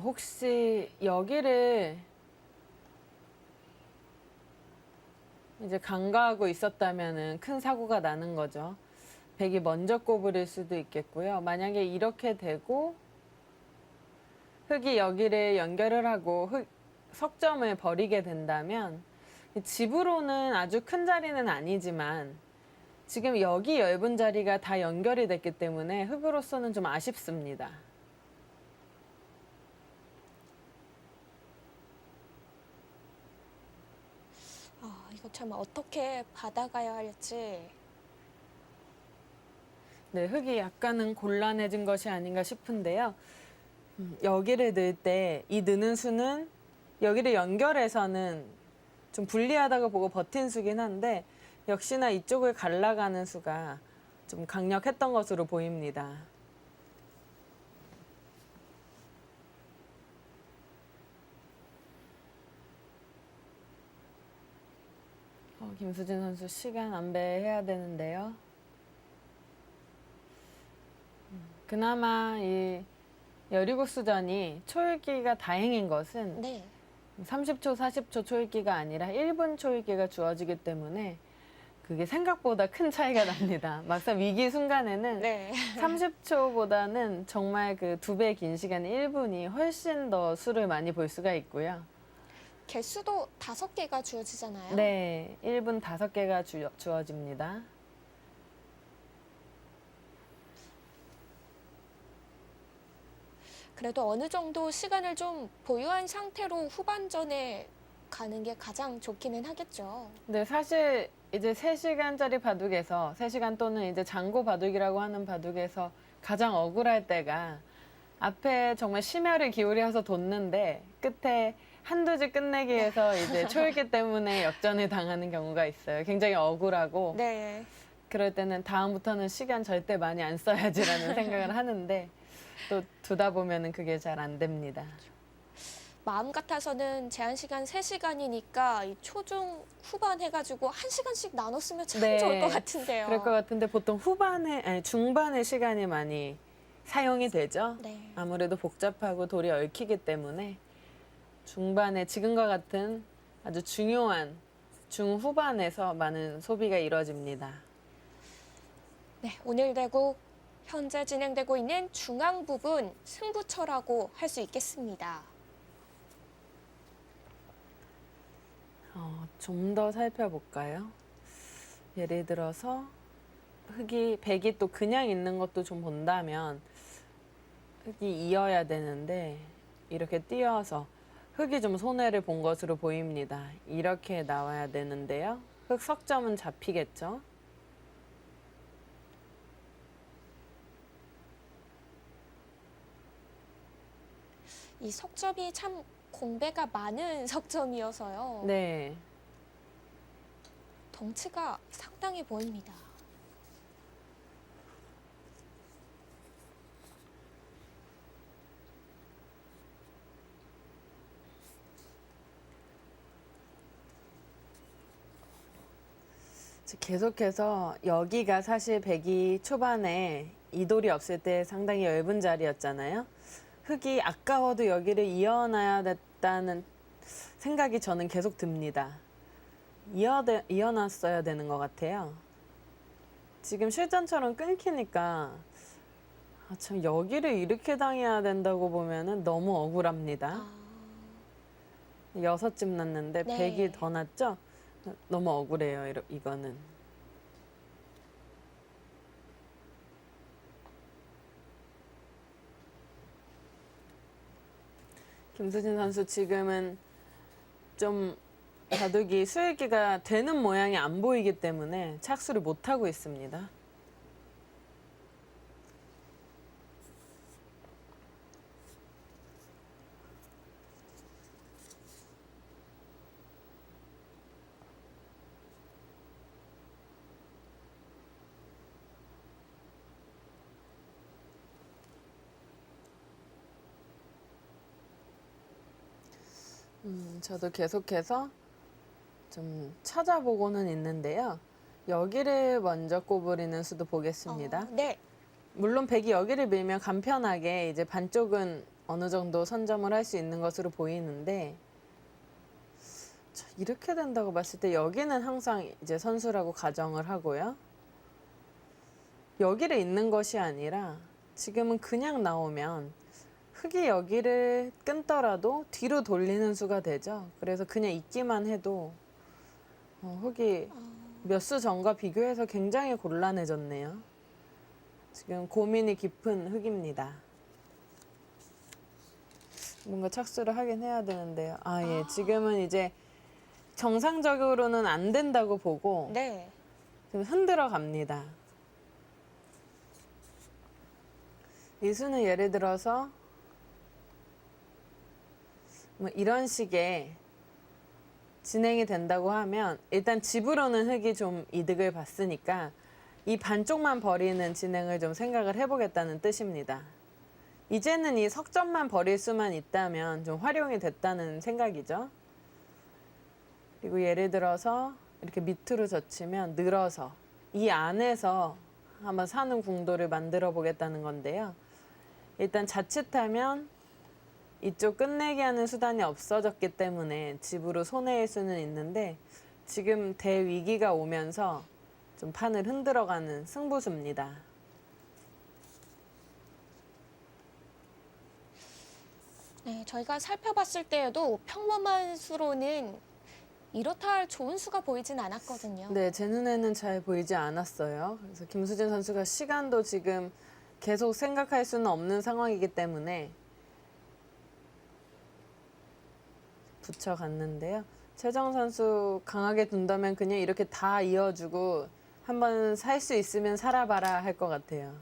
혹시 여기를 이제 간과하고 있었다면은 큰 사고가 나는 거죠. 백이 먼저 꼬부릴 수도 있겠고요. 만약에 이렇게 되고 흙이 여기를 연결을 하고 석점을 버리게 된다면 집으로는 아주 큰 자리는 아니지만 지금 여기 얇은 자리가 다 연결이 됐기 때문에 흙으로서는 좀 아쉽습니다. 이거 참 어떻게 받아가야 할지. 네, 흙이 약간은 곤란해진 것이 아닌가 싶은데요. 여기를 넣을 때 이 느는 수는 여기를 연결해서는 좀 불리하다고 보고 버틴 수긴 한데 역시나 이쪽을 갈라가는 수가 좀 강력했던 것으로 보입니다. 김수진 선수 시간 안배해야 되는데요. 그나마 이 여리고수전이 초읽기가 다행인 것은 네. 30초, 40초 초읽기가 아니라 1분 초읽기가 주어지기 때문에 그게 생각보다 큰 차이가 납니다. 막상 위기 순간에는 네. 30초보다는 정말 그 2배 긴 시간 1분이 훨씬 더 수를 많이 볼 수가 있고요. 개수도 5개가 주어지잖아요. 네, 1분 5개가 주어집니다. 그래도 어느 정도 시간을 좀 보유한 상태로 후반전에 가는 게 가장 좋기는 하겠죠. 근데 사실 이제 3시간짜리 바둑에서 3시간 또는 이제 장고 바둑이라고 하는 바둑에서 가장 억울할 때가 앞에 정말 심혈을 기울여서 뒀는데 끝에 한두 지 끝내기 위해서 이제 초읽기 때문에 역전을 당하는 경우가 있어요. 굉장히 억울하고 네. 그럴 때는 다음부터는 시간 절대 많이 안 써야지라는 생각을 하는데 또 두다 보면은 그게 잘 안 됩니다. 마음 같아서는 제한 시간 3시간이니까 이 초중 후반 해가지고 1시간씩 나눴으면 참 네. 좋을 것 같은데요. 그럴 것 같은데 보통 중반에 시간이 많이 사용이 되죠. 네. 아무래도 복잡하고 돌이 얽히기 때문에 중반에 지금과 같은 아주 중요한 중후반에서 많은 소비가 이루어집니다. 네, 오늘 대국 현재 진행되고 있는 중앙 부분 승부처라고 할 수 있겠습니다. 좀 더 살펴볼까요? 예를 들어서 백이 또 그냥 있는 것도 좀 본다면 흙이 이어야 되는데 이렇게 띄어서 흙이 좀 손해를 본 것으로 보입니다. 이렇게 나와야 되는데요. 흙 석점은 잡히겠죠? 이 석점이 참 공배가 많은 석점이어서요. 네. 덩치가 상당해 보입니다. 계속해서 여기가 사실 백이 초반에 이돌이 없을 때 상당히 얇은 자리였잖아요. 흙이 아까워도 여기를 이어놔야 됐다는 생각이 저는 계속 듭니다. 이어놨어야 되는 것 같아요. 지금 실전처럼 끊기니까 참 여기를 이렇게 당해야 된다고 보면은 너무 억울합니다. 아, 6집 났는데 네. 100이 더 났죠? 너무 억울해요, 이거는. 김수진 선수 지금은 좀 바둑이 수읽기가 되는 모양이 안 보이기 때문에 착수를 못하고 있습니다. 저도 계속해서 좀 찾아보고는 있는데요. 여기를 먼저 꼬부리는 수도 보겠습니다. 네. 물론 백이 여기를 밀면 간편하게 이제 반쪽은 어느 정도 선점을 할 수 있는 것으로 보이는데 이렇게 된다고 봤을 때 여기는 항상 이제 선수라고 가정을 하고요. 여기를 있는 것이 아니라 지금은 그냥 나오면 흙이 여기를 끊더라도 뒤로 돌리는 수가 되죠. 그래서 그냥 있기만 해도 흙이 몇 수 전과 비교해서 굉장히 곤란해졌네요. 지금 고민이 깊은 흙입니다. 뭔가 착수를 하긴 해야 되는데요. 예. 지금은 이제 정상적으로는 안 된다고 보고 네. 좀 흔들어 갑니다. 이 수는 예를 들어서 뭐 이런 식의 진행이 된다고 하면 일단 집으로는 흙이 좀 이득을 봤으니까 이 반쪽만 버리는 진행을 좀 생각을 해보겠다는 뜻입니다. 이제는 이 석점만 버릴 수만 있다면 좀 활용이 됐다는 생각이죠. 그리고 예를 들어서 이렇게 밑으로 젖히면 늘어서 이 안에서 한번 사는 궁도를 만들어 보겠다는 건데요. 일단 자칫하면 이쪽 끝내기 하는 수단이 없어졌기 때문에 집으로 손해일 수는 있는데 지금 대위기가 오면서 좀 판을 흔들어가는 승부수입니다. 네, 저희가 살펴봤을 때에도 평범한 수로는 이렇다 할 좋은 수가 보이진 않았거든요. 네, 제 눈에는 잘 보이지 않았어요. 그래서 김수진 선수가 시간도 지금 계속 생각할 수는 없는 상황이기 때문에 붙여갔는데요. 최정 선수 강하게 둔다면 그냥 이렇게 다 이어주고 한번 살 수 있으면 살아봐라 할 것 같아요.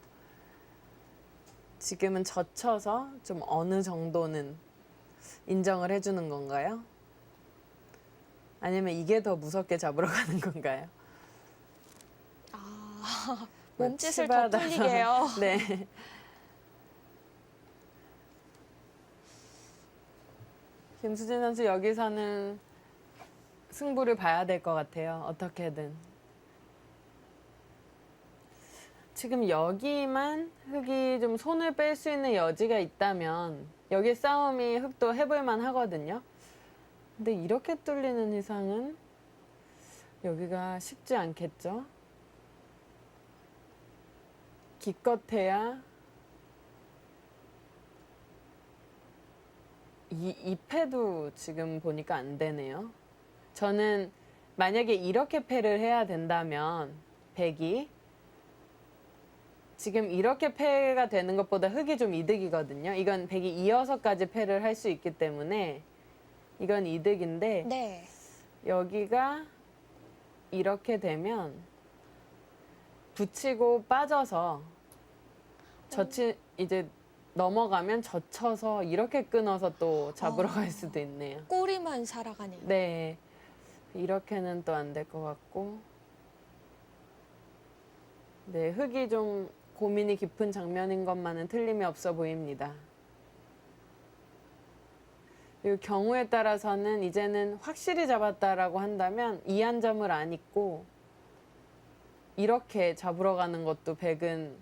지금은 젖혀서 좀 어느 정도는 인정을 해주는 건가요? 아니면 이게 더 무섭게 잡으러 가는 건가요? 아, 몸짓을 더 치바다. 풀리게요. 네. 김수진 선수 여기서는 승부를 봐야 될 것 같아요. 어떻게든. 지금 여기만 흙이 좀 손을 뺄 수 있는 여지가 있다면 여기 싸움이 흙도 해볼만 하거든요. 근데 이렇게 뚫리는 이상은 여기가 쉽지 않겠죠. 기껏해야 이 패도 지금 보니까 안 되네요. 저는 만약에 이렇게 패를 해야 된다면 백이 지금 이렇게 패가 되는 것보다 흙이 좀 이득이거든요. 이건 백이 이어서까지 패를 할 수 있기 때문에 이건 이득인데 네. 여기가 이렇게 되면 붙이고 빠져서 이제 넘어가면 젖혀서 이렇게 끊어서 또 잡으러 갈 수도 있네요. 꼬리만 살아가네요. 네, 이렇게는 또 안 될 것 같고, 네, 흙이 좀 고민이 깊은 장면인 것만은 틀림이 없어 보입니다. 그리고 경우에 따라서는 이제는 확실히 잡았다라고 한다면 이 한 점을 안 잊고 이렇게 잡으러 가는 것도 백은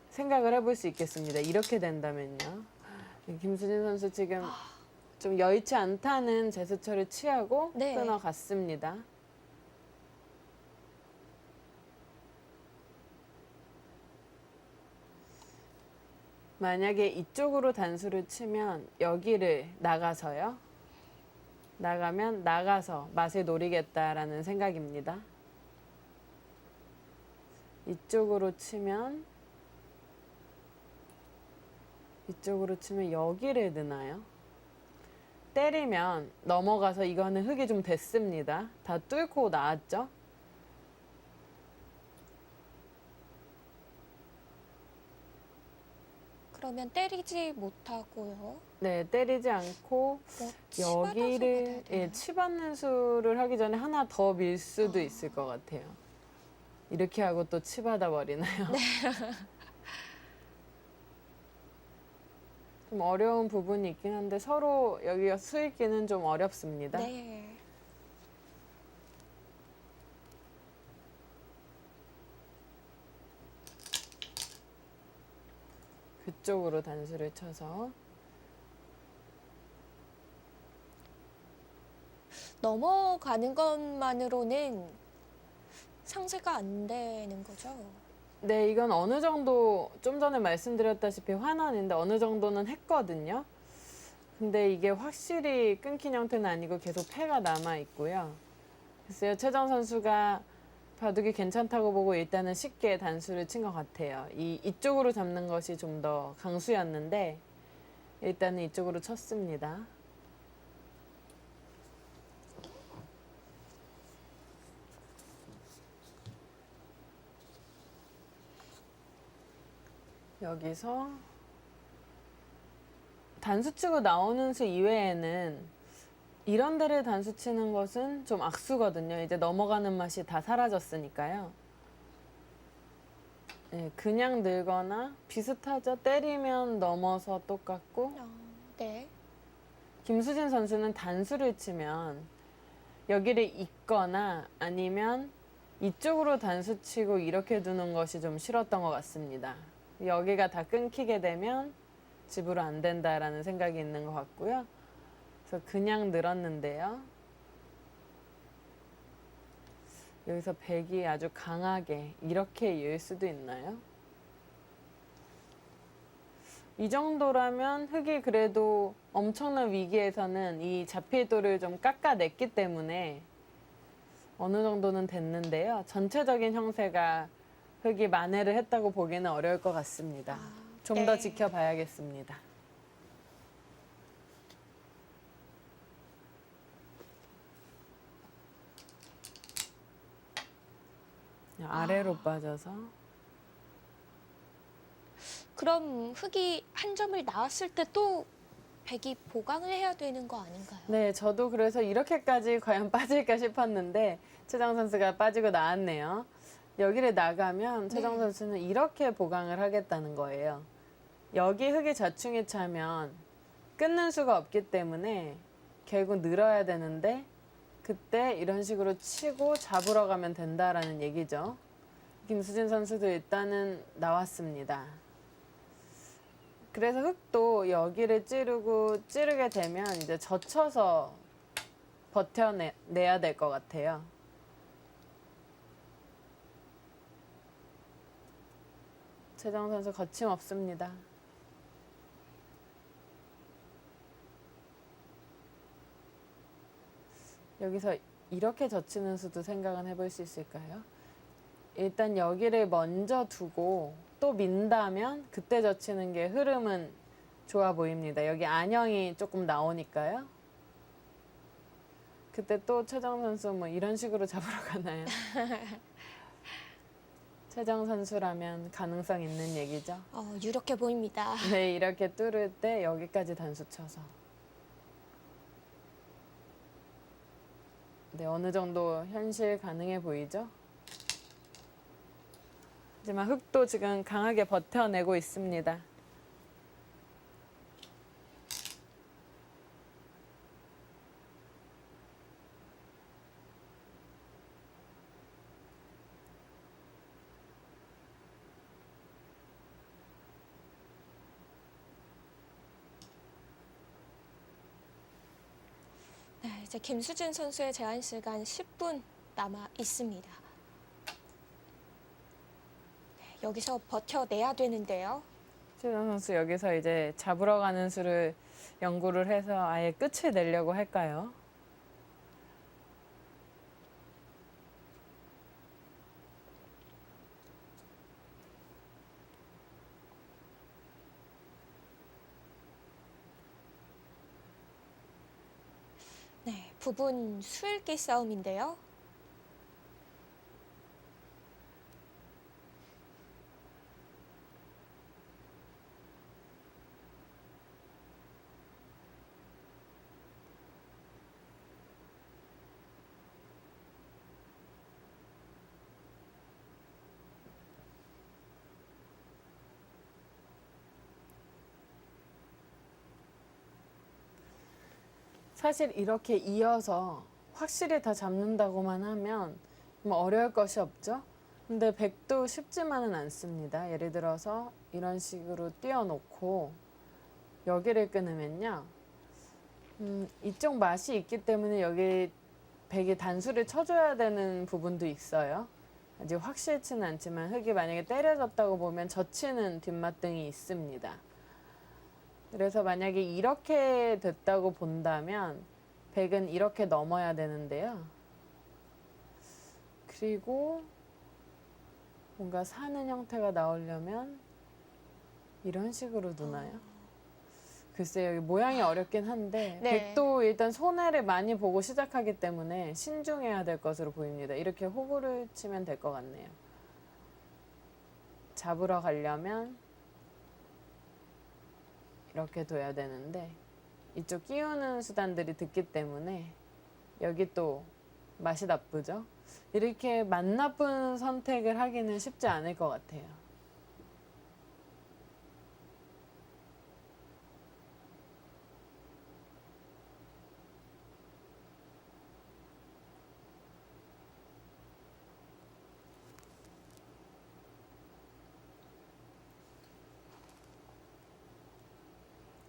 생각을 해볼 수 있겠습니다. 이렇게 된다면요. 김수진 선수 지금 좀 여의치 않다는 제스처를 취하고 네. 끊어갔습니다. 만약에 이쪽으로 단수를 치면 여기를 나가서요. 나가면 나가서 맛을 노리겠다라는 생각입니다. 이쪽으로 치면 여기를 넣나요? 때리면 넘어가서 이거는 흙이 좀 됐습니다. 다 뚫고 나왔죠? 그러면 때리지 못하고요. 네, 때리지 않고 뭐 치받아서 여기를 받아야 되나요? 치받는 수를 하기 전에 하나 더 밀 수도 있을 것 같아요. 이렇게 하고 또 치받아 버리나요? 네. 좀 어려운 부분이 있긴 한데 서로 여기가 수익기는 좀 어렵습니다. 네. 그쪽으로 단수를 쳐서 넘어가는 것만으로는 상쇄가 안 되는 거죠. 네, 이건 어느 정도 좀 전에 말씀드렸다시피 환원인데 어느 정도는 했거든요. 근데 이게 확실히 끊긴 형태는 아니고 계속 패가 남아 있고요. 글쎄요, 최정 선수가 바둑이 괜찮다고 보고 일단은 쉽게 단수를 친 것 같아요. 이쪽으로 잡는 것이 좀 더 강수였는데 일단은 이쪽으로 쳤습니다. 여기서 단수 치고 나오는 수 이외에는 이런 데를 단수 치는 것은 좀 악수거든요. 이제 넘어가는 맛이 다 사라졌으니까요. 네, 그냥 늘거나 비슷하죠. 때리면 넘어서 똑같고 네. 김수진 선수는 단수를 치면 여기를 잇거나 아니면 이쪽으로 단수 치고 이렇게 두는 것이 좀 싫었던 것 같습니다. 여기가 다 끊기게 되면 집으로 안 된다라는 생각이 있는 것 같고요. 그래서 그냥 늘었는데요. 여기서 백이 아주 강하게 이렇게 이을 수도 있나요? 이 정도라면 흑이 그래도 엄청난 위기에서는 이 자필도를 좀 깎아냈기 때문에 어느 정도는 됐는데요. 전체적인 형세가 흑이 만회를 했다고 보기는 어려울 것 같습니다. 좀 더 네. 지켜봐야겠습니다. 아래로 빠져서 그럼 흑이 한 점을 나왔을 때 또 백이 보강을 해야 되는 거 아닌가요? 네, 저도 그래서 이렇게까지 과연 빠질까 싶었는데 최정 선수가 빠지고 나왔네요. 여기를 나가면 최정 네. 선수는 이렇게 보강을 하겠다는 거예요. 여기 흑이 자충이 차면 끊는 수가 없기 때문에 결국 늘어야 되는데 그때 이런 식으로 치고 잡으러 가면 된다라는 얘기죠. 김수진 선수도 일단은 나왔습니다. 그래서 흑도 여기를 찌르게 되면 이제 젖혀서 버텨내야 될 것 같아요. 최정 선수 거침없습니다. 여기서 이렇게 젖히는 수도 생각은 해볼 수 있을까요? 일단 여기를 먼저 두고 또 민다면 그때 젖히는 게 흐름은 좋아 보입니다. 여기 안형이 조금 나오니까요. 그때 또 최정 선수 뭐 이런 식으로 잡으러 가나요? 최정 선수라면 가능성 있는 얘기죠. 유력해 보입니다. 네, 이렇게 뚫을 때 여기까지 단수 쳐서. 네, 어느 정도 현실 가능해 보이죠? 하지만 흑도 지금 강하게 버텨내고 있습니다. 네, 이제 김수진 선수의 제한 시간 10분 남아 있습니다. 네, 여기서 버텨내야 되는데요. 최정 선수 여기서 이제 잡으러 가는 수를 연구를 해서 아예 끝을 내려고 할까요? 네, 부분 수읽기 싸움인데요. 사실 이렇게 이어서 확실히 다 잡는다고만 하면 뭐 어려울 것이 없죠. 근데 백도 쉽지만은 않습니다. 예를 들어서 이런 식으로 띄워놓고 여기를 끊으면요. 이쪽 맛이 있기 때문에 여기 백이 단수를 쳐줘야 되는 부분도 있어요. 아직 확실치는 않지만 흑이 만약에 때려졌다고 보면 젖히는 뒷맛등이 있습니다. 그래서 만약에 이렇게 됐다고 본다면 백은 이렇게 넘어야 되는데요. 그리고 뭔가 사는 형태가 나오려면 이런 식으로 두나요? 글쎄요, 모양이 어렵긴 한데 네. 백도 일단 손해를 많이 보고 시작하기 때문에 신중해야 될 것으로 보입니다. 이렇게 호구를 치면 될 것 같네요. 잡으러 가려면 이렇게 둬야 되는데 이쪽 끼우는 수단들이 듣기 때문에 여기 또 맛이 나쁘죠? 이렇게 맛 나쁜 선택을 하기는 쉽지 않을 것 같아요.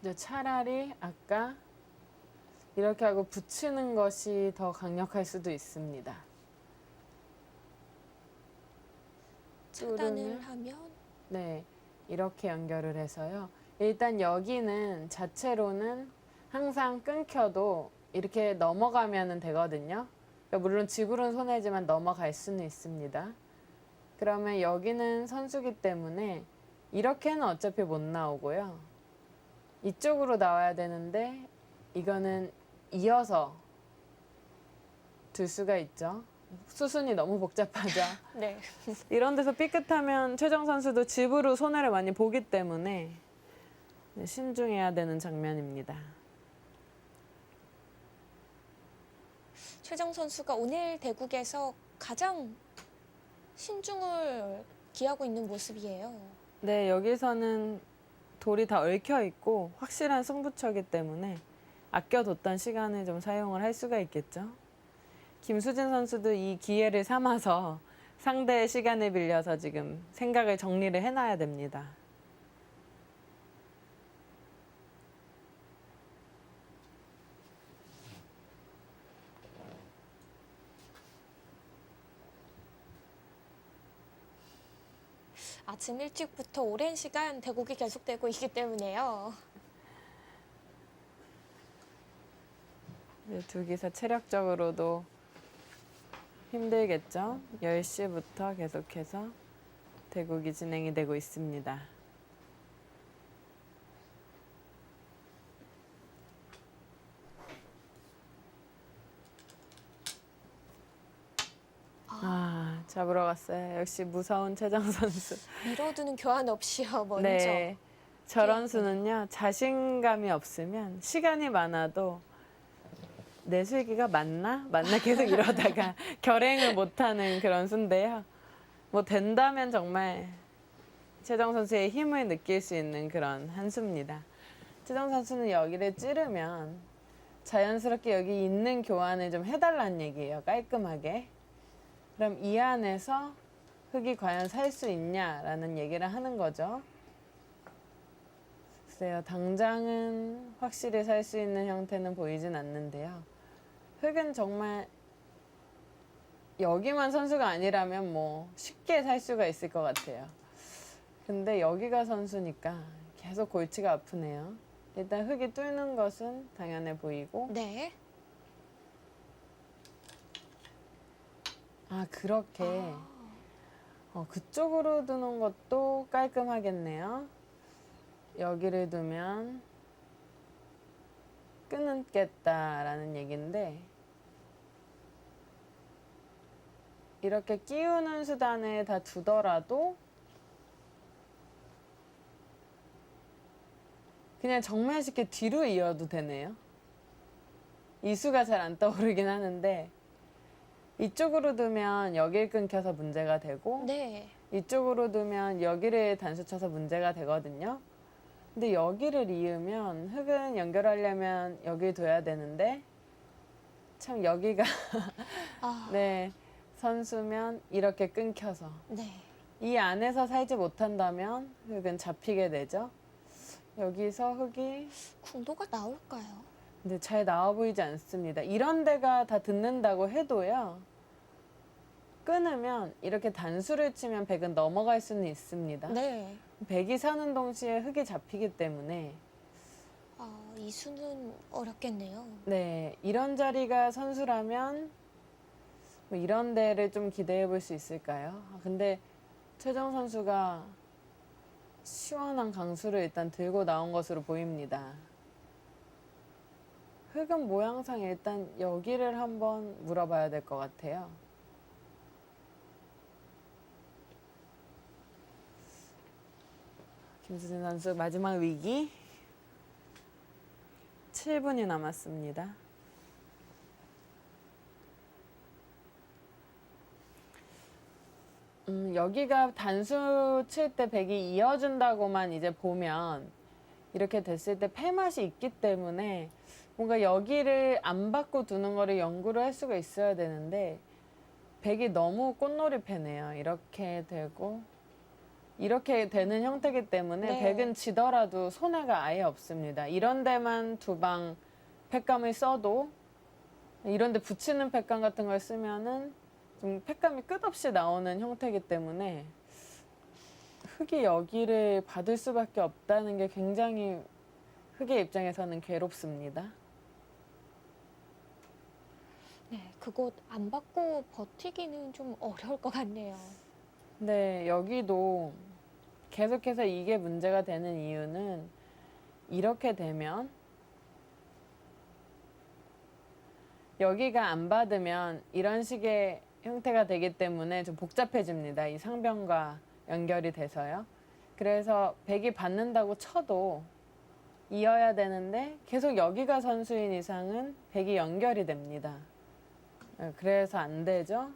이제 차라리 아까 이렇게 하고 붙이는 것이 더 강력할 수도 있습니다. 차단을 뚫으면 하면 네, 이렇게 연결을 해서요. 일단 여기는 자체로는 항상 끊겨도 이렇게 넘어가면 되거든요. 그러니까 물론 지구는 손해지만 넘어갈 수는 있습니다. 그러면 여기는 선수기 때문에 이렇게는 어차피 못 나오고요. 이쪽으로 나와야 되는데 이거는 이어서 둘 수가 있죠. 수순이 너무 복잡하죠. 네. 이런 데서 삐끗하면 최정 선수도 집으로 손해를 많이 보기 때문에 신중해야 되는 장면입니다. 최정 선수가 오늘 대국에서 가장 신중을 기하고 있는 모습이에요. 네, 여기서는 돌이 다 얽혀 있고 확실한 승부처이기 때문에 아껴뒀던 시간을 좀 사용을 할 수가 있겠죠. 김수진 선수도 이 기회를 삼아서 상대의 시간을 빌려서 지금 생각을 정리를 해놔야 됩니다. 아침 일찍부터 오랜 시간 대국이 계속되고 있기 때문에요. 네, 두 기사 체력적으로도 힘들겠죠. 10시부터 계속해서 대국이 진행이 되고 있습니다. 잡으러 갔어요. 역시 무서운 최정 선수. 밀어두는 교환 없이요, 먼저. 네, 저런 수는요, 자신감이 없으면 시간이 많아도 내 슬기가 맞나? 맞나? 계속 이러다가 결행을 못하는 그런 수인데요. 뭐 된다면 정말 최정 선수의 힘을 느낄 수 있는 그런 한 수입니다. 최정 선수는 여기를 찌르면 자연스럽게 여기 있는 교환을 좀 해달라는 얘기예요. 깔끔하게. 그럼 이 안에서 흙이 과연 살 수 있냐라는 얘기를 하는 거죠. 글쎄요, 당장은 확실히 살 수 있는 형태는 보이진 않는데요. 흙은 정말 여기만 선수가 아니라면 뭐 쉽게 살 수가 있을 것 같아요. 근데 여기가 선수니까 계속 골치가 아프네요. 일단 흙이 뚫는 것은 당연해 보이고, 네. 그렇게 그쪽으로 두는 것도 깔끔하겠네요. 여기를 두면 끊겠다라는 얘기인데, 이렇게 끼우는 수단을 다 두더라도 그냥 정말 쉽게 뒤로 이어도 되네요. 이 수가 잘 안 떠오르긴 하는데, 이쪽으로 두면 여길 끊겨서 문제가 되고, 네. 이쪽으로 두면 여기를 단수 쳐서 문제가 되거든요. 근데 여기를 이으면 흙은 연결하려면 여기 둬야 되는데, 참 여기가 아, 네, 선수면 이렇게 끊겨서 네. 이 안에서 살지 못한다면 흙은 잡히게 되죠. 여기서 흙이 궁도가 나올까요? 근데 잘 나와 보이지 않습니다. 이런 데가 다 듣는다고 해도요. 끊으면 이렇게 단수를 치면 백은 넘어갈 수는 있습니다. 네. 백이 사는 동시에 흙이 잡히기 때문에 이 수는 어렵겠네요. 네, 이런 자리가 선수라면 뭐 이런 데를 좀 기대해 볼 수 있을까요? 근데 최정 선수가 시원한 강수를 일단 들고 나온 것으로 보입니다. 흙은 모양상 일단 여기를 한번 물어봐야 될 것 같아요. 김수진 선수 마지막 위기 7분이 남았습니다. 여기가 단수 칠 때 백이 이어준다고만 이제 보면 이렇게 됐을 때 패맛이 있기 때문에 뭔가 여기를 안 받고 두는 거를 연구를 할 수가 있어야 되는데 백이 너무 꽃놀이 패네요. 이렇게 되고 이렇게 되는 형태이기 때문에 네. 백은 지더라도 손해가 아예 없습니다. 이런 데만 두 방 팩감을 써도 이런 데 붙이는 팩감 같은 걸 쓰면은 좀 팩감이 끝없이 나오는 형태이기 때문에 흑이 여기를 받을 수밖에 없다는 게 굉장히 흑의 입장에서는 괴롭습니다. 네, 그거 안 받고 버티기는 좀 어려울 것 같네요. 네, 여기도 계속해서 이게 문제가 되는 이유는 이렇게 되면 여기가 안 받으면 이런 식의 형태가 되기 때문에 좀 복잡해집니다. 이 상변과 연결이 돼서요. 그래서 백이 받는다고 쳐도 이어야 되는데 계속 여기가 선수인 이상은 백이 연결이 됩니다. 그래서 안 되죠.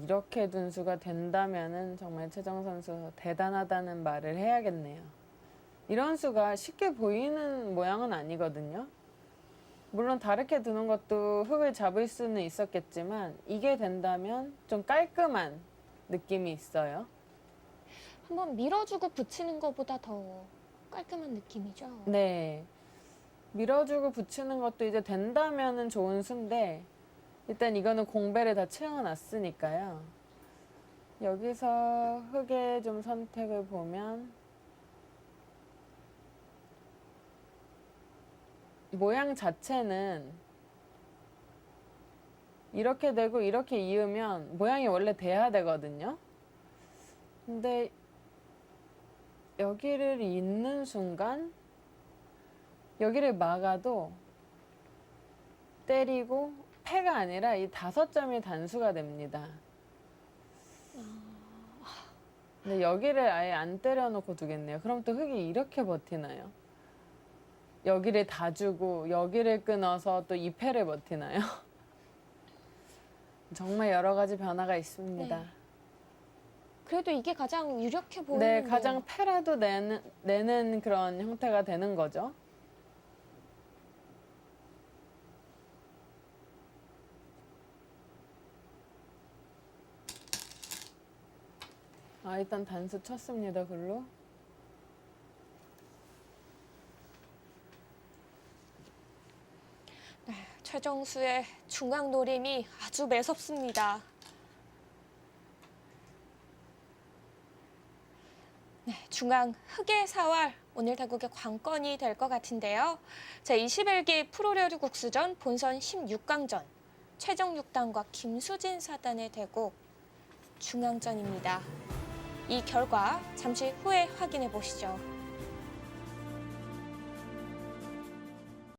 이렇게 둔수가 된다면은 정말 최정 선수 대단하다는 말을 해야겠네요. 이런 수가 쉽게 보이는 모양은 아니거든요. 물론 다르게 두는 것도 흙을 잡을 수는 있었겠지만 이게 된다면 좀 깔끔한 느낌이 있어요. 한번 밀어주고 붙이는 것보다 더 깔끔한 느낌이죠. 네. 밀어주고 붙이는 것도 이제 된다면은 좋은 수인데 일단 이거는 공배를 다 채워놨으니까요. 여기서 흙의 좀 선택을 보면 모양 자체는 이렇게 되고 이렇게 이으면 모양이 원래 돼야 되거든요. 근데 여기를 잇는 순간 여기를 막아도 때리고 패가 아니라 이 5점이 단수가 됩니다. 근데 여기를 아예 안 때려놓고 두겠네요. 그럼 또 흙이 이렇게 버티나요? 여기를 다 주고 여기를 끊어서 또 이 패를 버티나요? 정말 여러 가지 변화가 있습니다. 네. 그래도 이게 가장 유력해 네, 보이는데요. 가장 패라도 내는 그런 형태가 되는 거죠. 일단 단수 쳤습니다, 글로. 최정수의 중앙 노림이 아주 매섭습니다. 네, 중앙 흑의 사활 오늘 대국의 관건이 될 것 같은데요. 제21기 프로레류 국수전 본선 16강전 최정 6단과 김수진 4단의 대국 중앙전입니다. 이 결과 잠시 후에 확인해 보시죠.